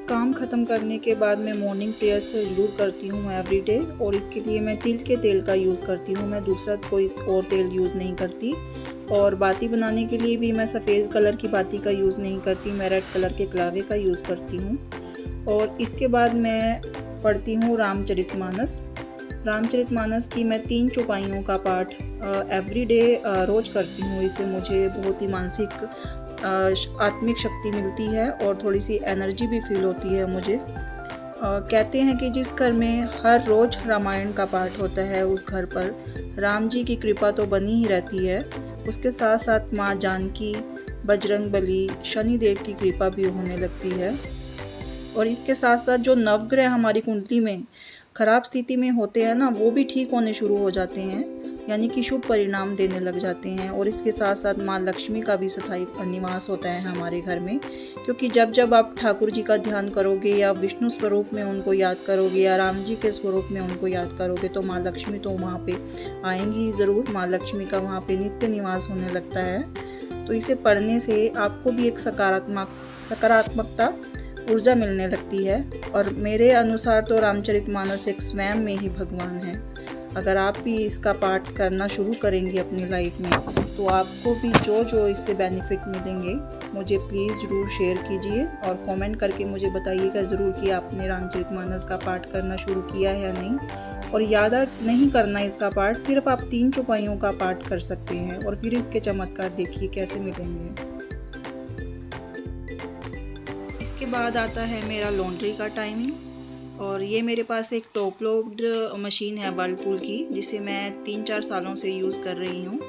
काम ख़त्म करने के बाद मैं मॉर्निंग प्रेयर्स ज़रूर करती हूँ एवरीडे, और इसके लिए मैं तिल के तेल का यूज़ करती हूँ। मैं दूसरा कोई और तेल यूज़ नहीं करती। और बाती बनाने के लिए भी मैं सफ़ेद कलर की बाती का यूज़ नहीं करती, मैं रेड कलर के कलावे का यूज़ करती हूँ। और इसके बाद मैं पढ़ती हूँ रामचरितमानस। रामचरितमानस की मैं 3 चौपाइयों का पाठ एवरीडे रोज़ करती हूँ। इससे मुझे बहुत ही मानसिक आत्मिक शक्ति मिलती है और थोड़ी सी एनर्जी भी फील होती है मुझे। कहते हैं कि जिस घर में हर रोज़ रामायण का पाठ होता है उस घर पर राम जी की कृपा तो बनी ही रहती है। उसके साथ साथ माँ जानकी, बजरंगबली, शनिदेव की कृपा भी होने लगती है। और इसके साथ साथ जो नवग्रह हमारी कुंडली में खराब स्थिति में होते हैं ना, वो भी ठीक होने शुरू हो जाते हैं, यानी कि शुभ परिणाम देने लग जाते हैं। और इसके साथ साथ माँ लक्ष्मी का भी स्थायी निवास होता है हमारे घर में, क्योंकि जब जब आप ठाकुर जी का ध्यान करोगे या विष्णु स्वरूप में उनको याद करोगे या राम जी के स्वरूप में उनको याद करोगे तो माँ लक्ष्मी तो वहाँ पे आएंगी ही ज़रूर। माँ लक्ष्मी का वहाँ पे नित्य निवास होने लगता है। तो इसे पढ़ने से आपको भी एक सकारात्मकता ऊर्जा मिलने लगती है। और मेरे अनुसार तो रामचरितमानस एक स्वयं में ही भगवान है। अगर आप भी इसका पाठ करना शुरू करेंगे अपनी लाइफ में तो आपको भी जो इससे बेनिफिट मिलेंगे मुझे प्लीज़ ज़रूर शेयर कीजिए और कमेंट करके मुझे बताइएगा ज़रूर कि आपने रामचरितमानस का पाठ करना शुरू किया है या नहीं। और याद नहीं करना इसका पाठ, सिर्फ आप 3 चौपाइयों का पाठ कर सकते हैं और फिर इसके चमत्कार देखिए कैसे मिलेंगे। इसके बाद आता है मेरा लॉन्ड्री का टाइमिंग, और ये मेरे पास एक टॉप लोड मशीन है वर्लपूल की, जिसे मैं 3-4 सालों से यूज़ कर रही हूँ।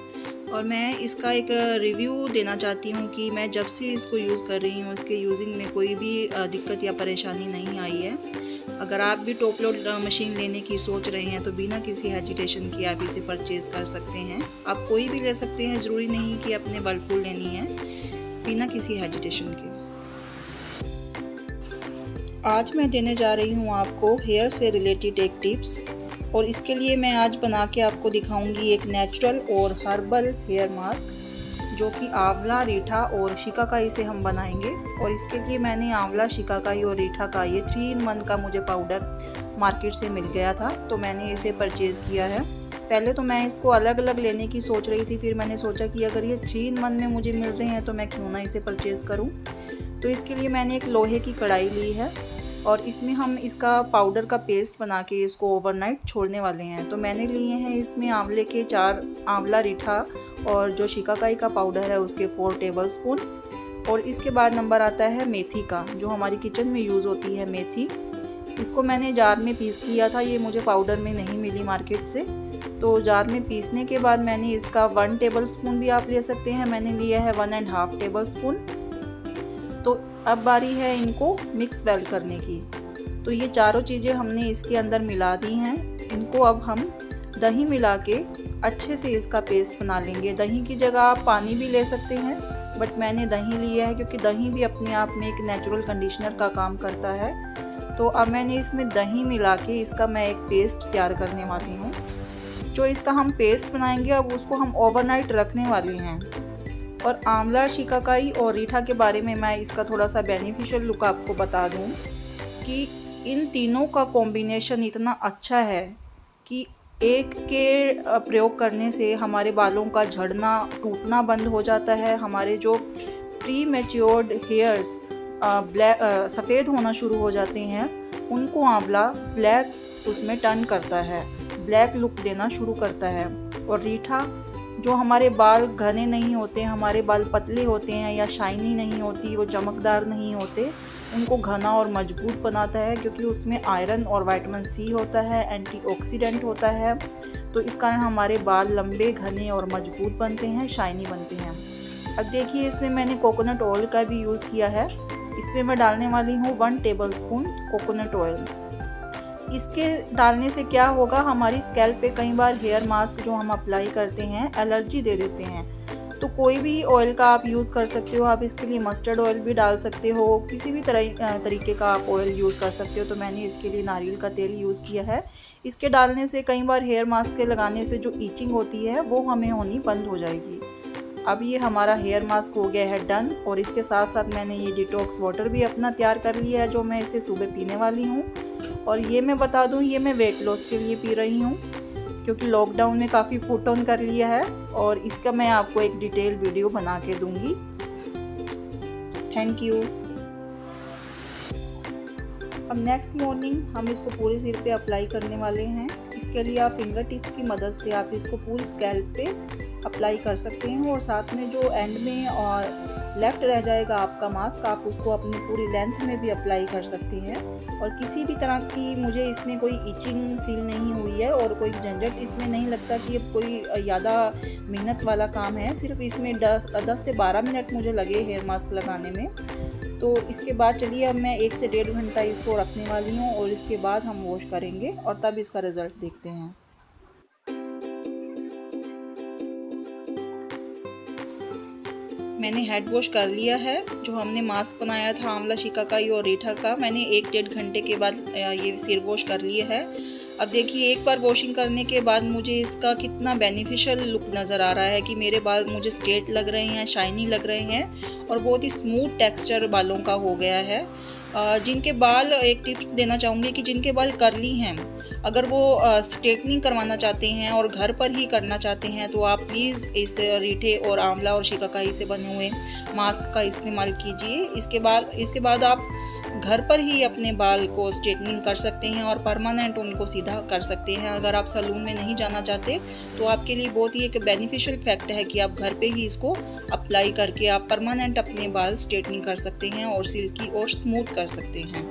और मैं इसका एक रिव्यू देना चाहती हूँ कि मैं जब से इसको यूज़ कर रही हूँ इसके यूजिंग में कोई भी दिक्कत या परेशानी नहीं आई है। अगर आप भी टॉप लोड मशीन लेने की सोच रहे हैं तो बिना किसी हेजिटेशन के आप इसे परचेज़ कर सकते हैं। आप कोई भी ले सकते हैं, ज़रूरी नहीं कि अपने वर्लपूल लेनी है, बिना किसी हेजिटेशन के। आज मैं देने जा रही हूँ आपको हेयर से रिलेटेड एक टिप्स, और इसके लिए मैं आज बना के आपको दिखाऊंगी एक नेचुरल और हर्बल हेयर मास्क, जो कि आंवला, रीठा और शिकाकाई से हम बनाएंगे। और इसके लिए मैंने आंवला, शिकाकाई और रीठा का ये 3-in-1 का मुझे पाउडर मार्केट से मिल गया था, तो मैंने इसे परचेज़ किया है। पहले तो मैं इसको अलग अलग लेने की सोच रही थी, फिर मैंने सोचा कि अगर ये 3-in-1 में मुझे मिल रहे हैं तो मैं क्यों ना इसे परचेज़ करूँ। तो इसके लिए मैंने एक लोहे की कढ़ाई ली है और इसमें हम इसका पाउडर का पेस्ट बना के इसको ओवरनाइट छोड़ने वाले हैं। तो मैंने लिए हैं इसमें आंवले के 4, आंवला, रीठा और जो शिकाकाई का पाउडर है उसके 4 टेबलस्पून। और इसके बाद नंबर आता है मेथी का, जो हमारी किचन में यूज़ होती है मेथी। इसको मैंने जार में पीस लिया था, ये मुझे पाउडर में नहीं मिली मार्केट से। तो जार में पीसने के बाद मैंने इसका 1 टेबलस्पून भी आप ले सकते हैं, मैंने लिया है 1.5 टेबलस्पून। तो अब बारी है इनको मिक्स वेल करने की। तो ये चारों चीज़ें हमने इसके अंदर मिला दी हैं। इनको अब हम दही मिला के अच्छे से इसका पेस्ट बना लेंगे। दही की जगह आप पानी भी ले सकते हैं, बट मैंने दही लिया है क्योंकि दही भी अपने आप में एक नेचुरल कंडीशनर का काम करता है। तो अब मैंने इसमें दही मिला के इसका मैं एक पेस्ट तैयार करने वाली हूँ। जो इसका हम पेस्ट बनाएंगे अब उसको हम ओवरनाइट रखने वाले हैं। और आंवला, शिकाकाई और रीठा के बारे में मैं इसका थोड़ा सा बेनिफिशियल लुक आपको बता दूं कि इन तीनों का कॉम्बिनेशन इतना अच्छा है कि एक के प्रयोग करने से हमारे बालों का झड़ना, टूटना बंद हो जाता है। हमारे जो प्री मैच्योर्ड हेयर्स सफ़ेद होना शुरू हो जाते हैं उनको आंवला ब्लैक उसमें टर्न करता है, ब्लैक लुक देना शुरू करता है। और रीठा, जो हमारे बाल घने नहीं होते, हमारे बाल पतले होते हैं या शाइनी नहीं होती, वो चमकदार नहीं होते, उनको घना और मजबूत बनाता है, क्योंकि उसमें आयरन और विटामिन सी होता है, एंटीऑक्सीडेंट होता है। तो इस कारण हमारे बाल लंबे, घने और मजबूत बनते हैं, शाइनी बनते हैं। अब देखिए इसमें मैंने कोकोनट ऑयल का भी यूज़ किया है। इसमें मैं डालने वाली हूँ 1 टेबलस्पून कोकोनट ऑयल। इसके डालने से क्या होगा, हमारी स्कैल्प पे कई बार हेयर मास्क जो हम अप्लाई करते हैं एलर्जी दे देते हैं। तो कोई भी ऑयल का आप यूज़ कर सकते हो। आप इसके लिए मस्टर्ड ऑयल भी डाल सकते हो, किसी भी तरीके का आप ऑयल यूज़ कर सकते हो। तो मैंने इसके लिए नारियल का तेल यूज़ किया है। इसके डालने से कई बार हेयर मास्क के लगाने से जो ईचिंग होती है वो हमें होनी बंद हो जाएगी। अब ये हमारा हेयर मास्क हो गया है डन। और इसके साथ साथ मैंने ये डिटॉक्स वाटर भी अपना तैयार कर लिया है, जो मैं इसे सुबह पीने वाली हूँ। और ये मैं बता दूँ, ये मैं वेट लॉस के लिए पी रही हूँ, क्योंकि लॉकडाउन में काफ़ी पुट ऑन कर लिया है। और इसका मैं आपको एक डिटेल वीडियो बना के दूँगी। Thank you. अब नेक्स्ट मॉर्निंग हम इसको पूरे सिर पे अप्लाई करने वाले हैं। इसके लिए आप फिंगर टिप्स की मदद से आप इसको पूरी स्कैल्प पे अप्लाई कर सकते हैं। और साथ में जो एंड में और लेफ्ट रह जाएगा आपका मास्क, आप उसको अपनी पूरी लेंथ में भी अप्लाई कर सकते हैं। और किसी भी तरह की मुझे इसमें कोई इचिंग फील नहीं हुई है और कोई झंझट इसमें नहीं लगता कि ये कोई ज़्यादा मेहनत वाला काम है। सिर्फ इसमें 10 से 12 मिनट मुझे लगे हेयर मास्क लगाने में। तो इसके बाद चलिए अब मैं 1 से 1.5 घंटा इसको रखने वाली हूँ और इसके बाद हम वॉश करेंगे और तब इसका रिज़ल्ट देखते हैं। मैंने हेड वॉश कर लिया है। जो हमने मास्क बनाया था आंवला शिकाकाई और रीठा का, मैंने 1-1.5 घंटे के बाद ये सिर वॉश कर लिया है। अब देखिए, एक बार वॉशिंग करने के बाद मुझे इसका कितना बेनिफिशियल लुक नज़र आ रहा है कि मेरे बाल मुझे स्ट्रेट लग रहे हैं, शाइनी लग रहे हैं और बहुत ही स्मूथ टेक्सचर बालों का हो गया है। जिनके बाल, एक टिप्स देना चाहूँगी कि जिनके बाल कर्ली हैं, अगर वो स्ट्रेटनिंग करवाना चाहते हैं और घर पर ही करना चाहते हैं तो आप प्लीज़ इस रीठे और आंवला और शिकाकाई से बने हुए मास्क का इस्तेमाल कीजिए। इसके बाद आप घर पर ही अपने बाल को स्ट्रेटनिंग कर सकते हैं और परमानेंट उनको सीधा कर सकते हैं। अगर आप सैलून में नहीं जाना चाहते तो आपके लिए बहुत ही एक बेनिफिशियल फैक्ट है कि आप घर पे ही इसको अप्लाई करके आप परमानेंट अपने बाल स्ट्रेटनिंग कर सकते हैं और सिल्की और स्मूथ कर सकते हैं।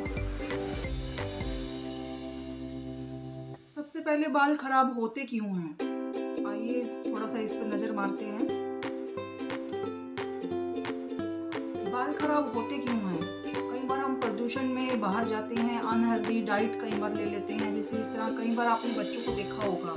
सबसे पहले, बाल खराब होते क्यों हैं? आइए थोड़ा सा इस पर नज़र मारते हैं। बाल खराब होते क्यों हैं? कई बार हम प्रदूषण में बाहर जाते हैं, अनहेल्दी डाइट कई बार ले लेते हैं। जैसे इस तरह कई बार आपने बच्चों को देखा होगा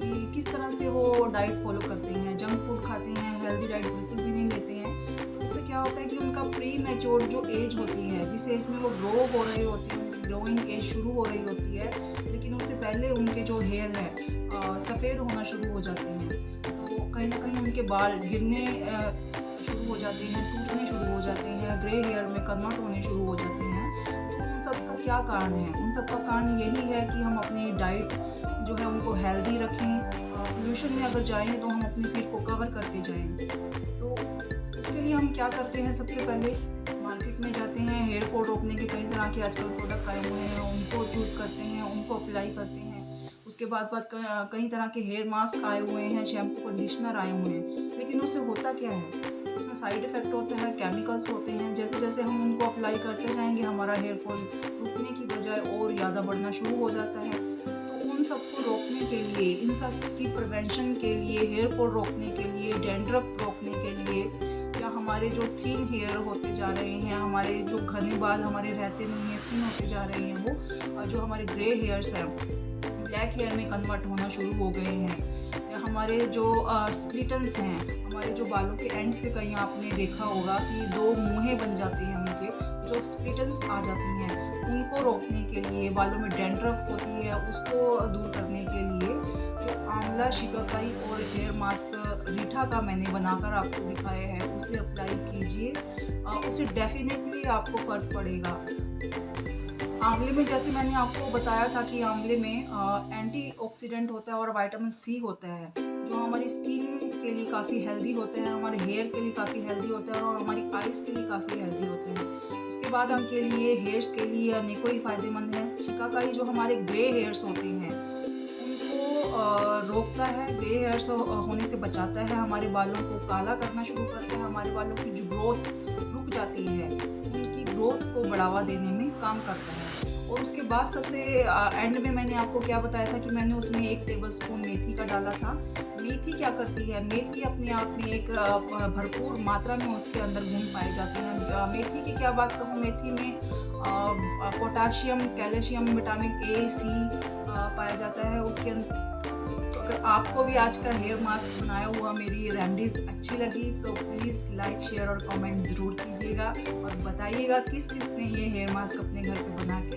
कि किस तरह से वो डाइट फॉलो करते हैं, जंक फूड खाते हैं, हेल्दी डाइट बिल्कुल भी नहीं लेते हैं। तो उससे क्या होता है कि उनका प्री मैच्योर जो एज होती है, जिस एज में वो ग्रो हो रही होती है, उनकी ग्रोइंग एज शुरू हो रही होती है, लेकिन उससे पहले उनके जो हेयर है सफ़ेद होना शुरू हो जाते हैं। तो कहीं ना कहीं उनके बाल गिरने शुरू हो जाते हैं, टूटने शुरू हो जाते हैं, ग्रे हेयर में कन्वर्ट होने शुरू हो जाते हैं। तो उन सब का क्या कारण है? उन सब का कारण यही है कि हम अपनी डाइट जो है उनको हेल्दी रखें। पोल्यूशन में अगर जाएँ तो हम अपने सिर को कवर करते जाएँ। तो उसके लिए हम क्या करते हैं? सबसे पहले मार्केट में जाते हैं, हेयर फॉल रोकने के कई तरह के आजकल प्रोडक्ट आए हुए हैं, उनको चूज़ करते हैं, उनको अप्लाई करते हैं। उसके बाद कई तरह के हेयर मास्क आए हुए हैं, शैम्पू कंडीशनर आए हुए हैं, लेकिन उससे होता क्या है? उसमें साइड इफ़ेक्ट होता है, केमिकल्स होते हैं। जैसे जैसे हम उनको अप्लाई करते जाएंगे हमारा हेयर फॉल रुकने की बजाय और ज़्यादा बढ़ना शुरू हो जाता है। तो उन सबको रोकने के लिए, इन सब की प्रिवेंशन के लिए, हेयर फॉल रोकने के लिए, डैंड्रफ रोकने के लिए, या हमारे जो थिन हेयर होते जा रहे हैं, हमारे जो घने बाल हमारे रहते नहीं हैं, थिन होते जा रहे हैं, वो जो हमारे ग्रे हेयर्स हैं ब्लैक हेयर में कन्वर्ट होना शुरू हो गए हैं, या हमारे जो स्प्लिटन्स हैं, हमारे जो बालों के एंड्स पे कहीं आपने देखा होगा कि 2 मुँहें बन जाती हैं, उनके जो स्प्लिटन्स आ जाती हैं, उनको रोकने के लिए, बालों में डैंड्रफ होती है उसको दूर करने के लिए जो आंवला शिकाकाई और हेयर मास्क रीठा का मैंने बनाकर आपको दिखाया है, उसे अप्लाई कीजिए। उससे डेफिनेटली आपको फ़र्क पड़ेगा। आंवले में, जैसे मैंने आपको बताया था कि आंवले में एंटीऑक्सीडेंट होता है और विटामिन सी होता है, जो हमारी स्किन के लिए काफ़ी हेल्दी होते हैं, हमारे हेयर के लिए काफ़ी हेल्दी होते हैं और हमारी आइज़ के लिए काफ़ी हेल्दी होते हैं। उसके बाद उनके लिए, हेयर्स के लिए अनेकों ही फ़ायदेमंद है। शिकाकाई जो हमारे ग्रे हेयर्स होते हैं उनको रोकता है, ग्रे हेयर्स होने से बचाता है, हमारे बालों को काला करना शुरू करता है, हमारे बालों की जो ग्रोथ रुक जाती है उनकी ग्रोथ को बढ़ावा देने में काम करता है। और उसके बाद सबसे एंड में मैंने आपको क्या बताया था कि मैंने उसमें 1 टेबलस्पून मेथी का डाला था। मेथी क्या करती है? मेथी अपने आप में एक भरपूर मात्रा में उसके अंदर गुण पाए जाते हैं। मेथी की क्या बात कहूँ, मेथी में पोटाशियम, कैल्शियम, विटामिन ए, सी पाया जाता है उसके अंदर। तो अगर आपको भी आज का हेयर मास्क बनाया हुआ मेरी ये रेमेडीज़ अच्छी लगी तो प्लीज़ लाइक, शेयर और कमेंट ज़रूर कीजिएगा और बताइएगा किस किस ने ये हेयर मास्क अपने घर पे बना के